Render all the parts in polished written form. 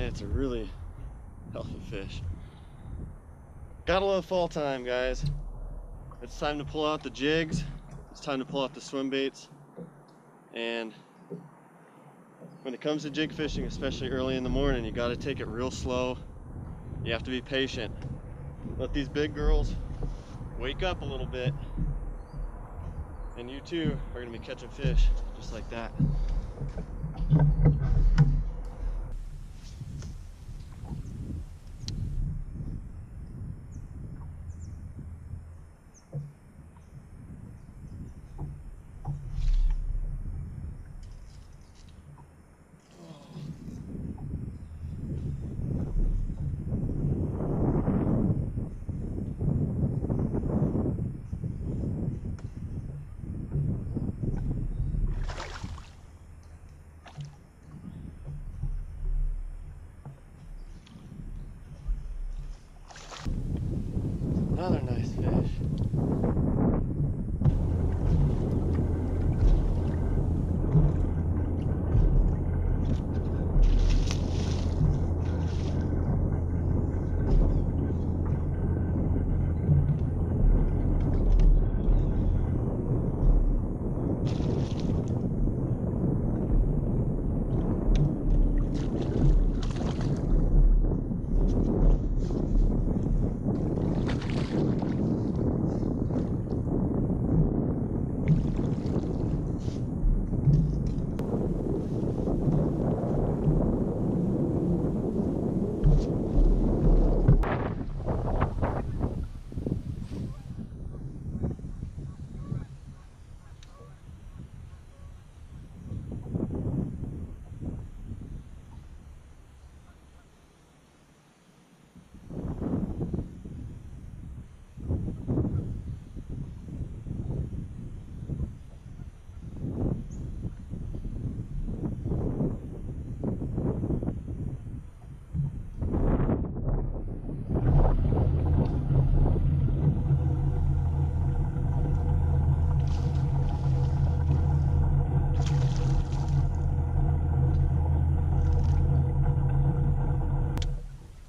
say it's a really healthy fish. Gotta love fall time, guys. It's time to pull out the jigs. It's time to pull out the swim baits. And when it comes to jig fishing, especially early in the morning, you gotta take it real slow. You have to be patient. Let these big girls wake up a little bit. And you too are gonna be catching fish just like that. Another nice fish.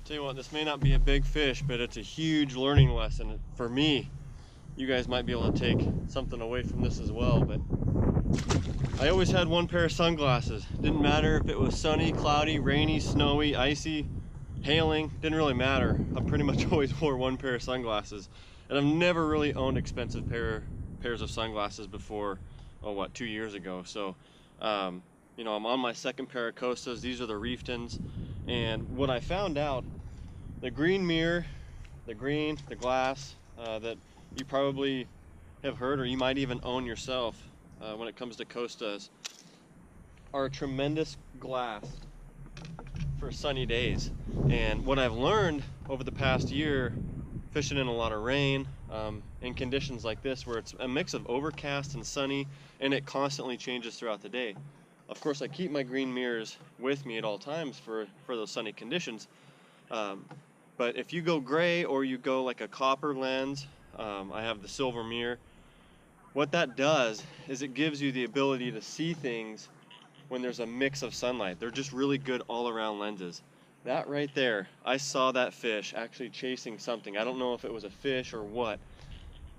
Tell you what, this may not be a big fish, but it's a huge learning lesson for me. You guys might be able to take something away from this as well, but I always had one pair of sunglasses. Didn't matter if it was sunny, cloudy, rainy, snowy, icy, hailing, didn't really matter. I pretty much always wore one pair of sunglasses. And I've never really owned expensive pairs of sunglasses before, oh what, 2 years ago. So, you know, I'm on my second pair of Costas. These are the Reeftons. And what I found out, the green mirror, the glass that you probably have heard, or you might even own yourself when it comes to Costas, are a tremendous glass for sunny days. And what I've learned over the past year, fishing in a lot of rain, in conditions like this where it's a mix of overcast and sunny, and it constantly changes throughout the day. Of course, I keep my green mirrors with me at all times for those sunny conditions. But if you go gray or you go like a copper lens, I have the silver mirror. What that does is it gives you the ability to see things when there's a mix of sunlight. They're just really good all-around lenses. That right there, I saw that fish actually chasing something. I don't know if it was a fish or what,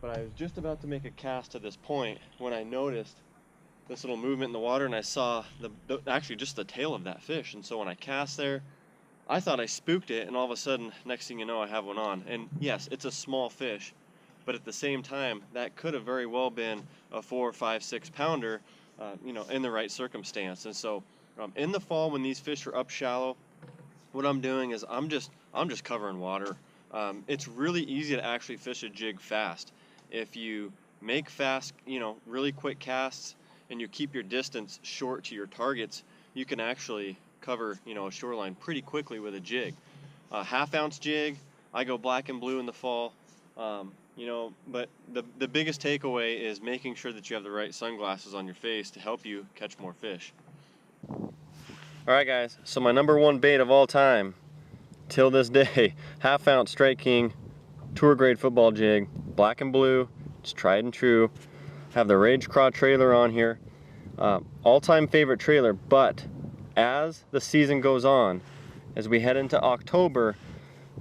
but I was just about to make a cast to this point when I noticed this little movement in the water, and I saw actually just the tail of that fish. And so when I cast there, I thought I spooked it, and all of a sudden, next thing you know, I have one on. And yes, it's a small fish, but at the same time, that could have very well been a 4, 5, 6 pounder, you know, in the right circumstance. And so in the fall, when these fish are up shallow, what I'm doing is I'm just covering water. It's really easy to actually fish a jig fast. If you make fast, you know, really quick casts, and you keep your distance short to your targets, you can actually cover, you know, a shoreline pretty quickly with a jig. A half-ounce jig, I go black and blue in the fall, you know, but the biggest takeaway is making sure that you have the right sunglasses on your face to help you catch more fish. All right, guys, so my #1 bait of all time, till this day, half-ounce Strike King tour grade football jig, black and blue, it's tried and true. Have the Rage Craw trailer on here, all-time favorite trailer, but as the season goes on as we head into October,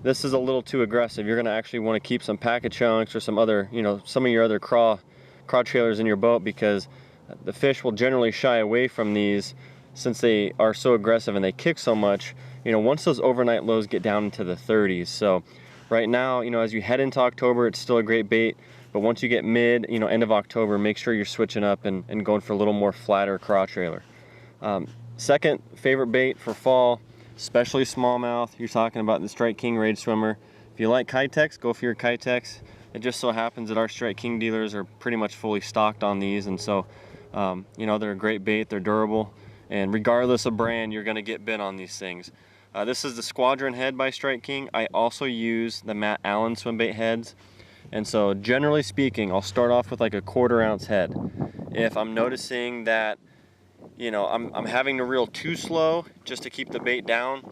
this is a little too aggressive. You're gonna actually wanna keep some packet chunks or some other, some of your other craw trailers in your boat, because the fish will generally shy away from these since they are so aggressive and they kick so much. Once those overnight lows get down into the 30s. So right now, as you head into October, it's still a great bait, but once you get mid, end of October, make sure you're switching up and going for a little more flatter craw trailer. Second favorite bait for fall, especially smallmouth. You're talking about the Strike King Rage Swimmer. If you like Kitex, go for your Kitex. It just so happens that our Strike King dealers are pretty much fully stocked on these, and so they're a great bait, they're durable, and regardless of brand, you're gonna get bit on these things. This is the Squadron head by Strike King. I also use the Matt Allen Swimbait heads, and so generally speaking, I'll start off with like a 1/4 ounce head. If I'm noticing that I'm having to reel too slow just to keep the bait down,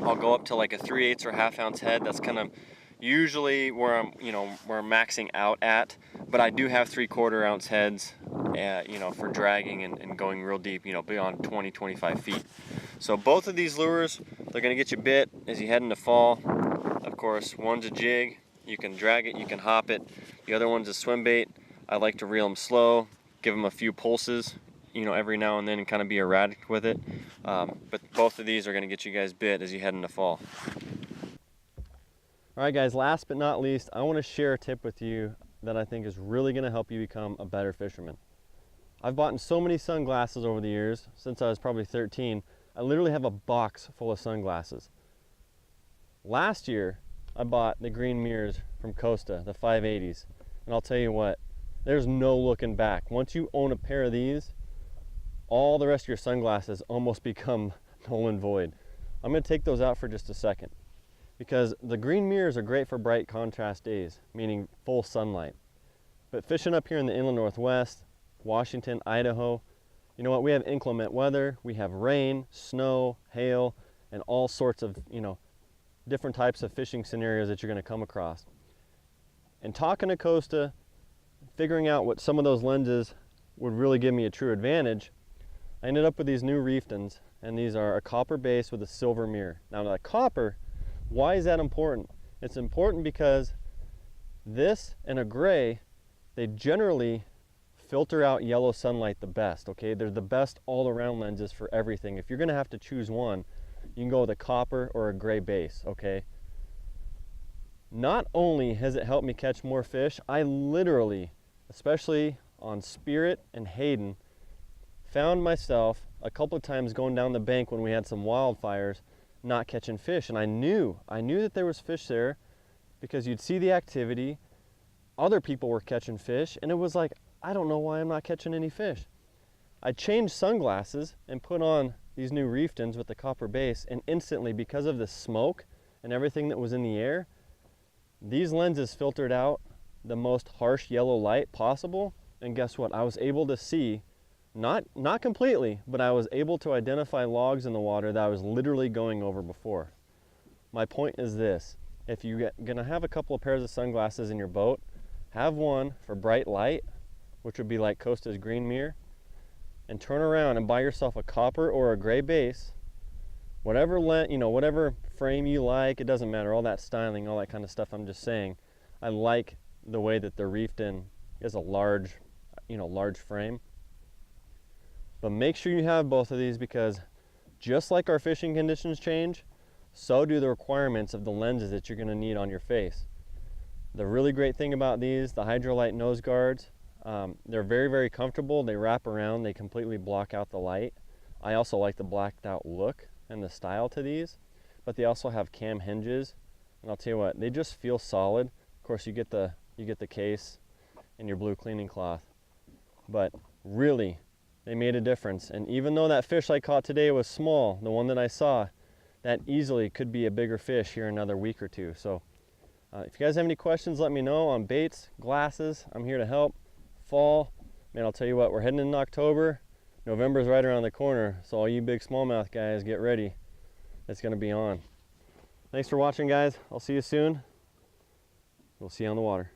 I'll go up to like a 3/8 or 1/2 ounce head. That's kind of usually where I'm maxing out at, but I do have 3/4 ounce heads, for dragging and going real deep, beyond 20-25 feet. So both of these lures, they're gonna get you bit as you head into fall. Of course, one's a jig, you can drag it, you can hop it. The other one's a swim bait. I like to reel them slow, give them a few pulses, every now and then, and kind of be erratic with it. But both of these are gonna get you guys bit as you head into fall. All right guys, last but not least, I want to share a tip with you that I think is really going to help you become a better fisherman. I've bought so many sunglasses over the years, since I was probably 13. I literally have a box full of sunglasses. Last year, I bought the green mirrors from Costa, the 580s, and I'll tell you what, there's no looking back. Once you own a pair of these, all the rest of your sunglasses almost become null and void. I'm going to take those out for just a second, because the green mirrors are great for bright contrast days, meaning full sunlight. But fishing up here in the inland Northwest, Washington, Idaho, you know what, we have inclement weather, we have rain, snow, hail, and all sorts of, different types of fishing scenarios that you're gonna come across. And talking to Costa, figuring out what some of those lenses would really give me a true advantage, I ended up with these new Reeftons, and these are a copper base with a silver mirror. Now that copper, why is that important? It's important because this and a gray, they generally filter out yellow sunlight the best, okay? They're the best all-around lenses for everything. If you're gonna have to choose one, you can go with a copper or a gray base, okay? Not only has it helped me catch more fish, I literally, especially on Spirit and Hayden, found myself a couple of times going down the bank when we had some wildfires, not catching fish, and I knew that there was fish there because you'd see the activity, other people were catching fish, and it was like, I don't know why I'm not catching any fish. I changed sunglasses and put on these new Reeftons with the copper base, and instantly, because of the smoke and everything that was in the air, these lenses filtered out the most harsh yellow light possible, and guess what? I was able to see, not completely, but I was able to identify logs in the water that I was literally going over before. My point is this: if you're gonna have a couple of pairs of sunglasses in your boat, have one for bright light, which would be like Costa's green mirror, and turn around and buy yourself a copper or a gray base, whatever whatever frame you like. It doesn't matter, all that styling, all that kind of stuff. I'm just saying, I like the way that they're Reefton is a large frame. But make sure you have both of these, because just like our fishing conditions change, so do the requirements of the lenses that you're going to need on your face. The really great thing about these, the Hydrolite nose guards, they're very, very comfortable. They wrap around, they completely block out the light. I also like the blacked out look and the style to these, but they also have cam hinges, and I'll tell you what, they just feel solid. Of course, you get the case and your blue cleaning cloth, but really, they made a difference. And even though that fish I caught today was small, the one that I saw, that easily could be a bigger fish here in another week or two. So if you guys have any questions, let me know on baits, glasses. I'm here to help. Fall, man, I'll tell you what, we're heading into October. November's right around the corner, so all you big smallmouth guys, get ready. It's gonna be on. Thanks for watching, guys. I'll see you soon. We'll see you on the water.